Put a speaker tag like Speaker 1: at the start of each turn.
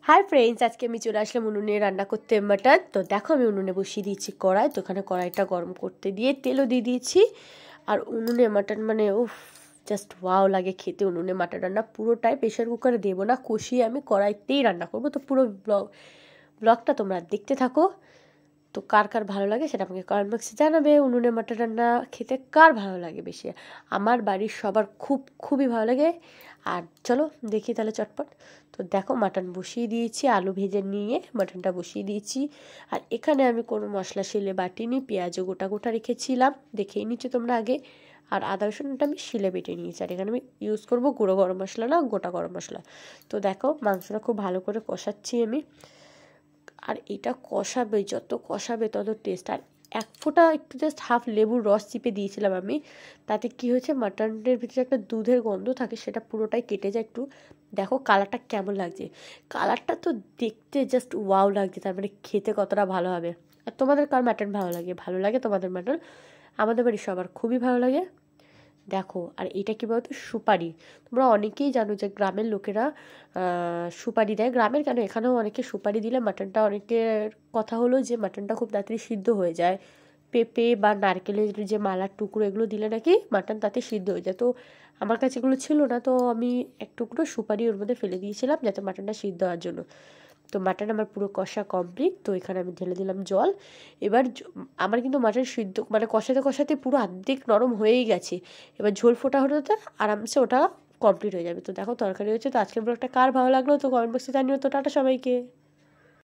Speaker 1: Hi friends, আজকে আমি চলে আসলাম উনুনে রান্না করতে মাটন। তো দেখো আমি উনুনে বসিয়ে দিয়েছি কড়াই। তো ওখানে কড়াইটা গরম করতে দিয়ে তেলও দিয়ে দিয়েছি। আর উনুনে মাটন মানে উফ, জাস্ট ওয়াও লাগে খেতে। উনুনে মাটন রান্না পুরোটাই প্রেশার কুকারে দেবো না, কষিয়ে আমি কড়াইতেই রান্না করবো। তো পুরো ব্লগটা তোমরা দেখতে থাকো। তো কার কার ভালো লাগে সেটা আমাকে কমেন্ট বক্সে জানাবে। উনুনে মাটন রান্না খেতে কার ভালো লাগে বেশি? আমার বাড়ির সবার খুবই ভালো লাগে। আর চলো দেখি তাহলে চটপট। তো দেখো মাটন বসিয়ে দিয়েছি, আলু ভেজে নিয়ে মাটনটা বসিয়ে দিয়েছি। আর এখানে আমি কোনো মশলা শিলে বাটিনি, পেঁয়াজও গোটা গোটা রেখেছিলাম, দেখেই নিচ্ছি তোমরা আগে। আর আদা রসুনটা আমি শিলে বেটে নিয়েছি। আর এখানে আমি ইউজ করবো গুঁড়ো গরম মশলা না, গোটা গরম মশলা। তো দেখো মাংসটা খুব ভালো করে কষাচ্ছি আমি। আর এটা কষাবে, যত কষাবে তত টেস্ট। আর এক ফোঁটা একটু জাস্ট হাফ লেবুর রস চিপে দিয়েছিলাম আমি। তাতে কি হয়েছে, মাটনের ভিতরে একটা দুধের গন্ধ থাকে, সেটা পুরোটাই কেটে যায় একটু। দেখো কালারটা কেমন লাগছে, কালারটা তো দেখতে জাস্ট ওয়াও লাগছে, তার মানে খেতে কতটা ভালো হবে। আর তোমাদের কার মাটন ভালো লাগে তোমাদের মাটন? আমাদের বাড়ির সবার খুবই ভালো লাগে। দেখো আর এটা কী বলতো, সুপারি। তোমরা অনেকেই জানো যে গ্রামের লোকেরা সুপারি দেয়। গ্রামের কেন, এখানেও অনেকে সুপারি দিলে মাটনটা, অনেকের কথা হলো যে মাটনটা খুব তাড়াতাড়ি সিদ্ধ হয়ে যায়। পেঁপে বা নারকেলের যে মালার টুকরো এগুলো দিলে নাকি মাটন তাতে সিদ্ধ হয়ে যায়। তো আমার কাছে এগুলো ছিল না, তো আমি এক টুকরো সুপারি ওর মধ্যে ফেলে দিয়েছিলাম যাতে মাটনটা সিদ্ধ হওয়ার জন্য। তো মাটন আমার পুরো কষা কমপ্লিট। তো এখানে আমি ঢেলে দিলাম জল। এবার আমার কিন্তু মাটন সিদ্ধ মানে কষাতে কষাতে পুরো অর্ধেক নরম হয়েই গেছে। এবার ঝোল ফোটা হতে আরামসে ওটা কমপ্লিট হয়ে যাবে। তো দেখো তরকারি হয়েছে। তো আজকের ব্লগটা কার ভালো লাগলো তো কমেন্ট বক্সে জানিও। তো টাটা সবাইকে।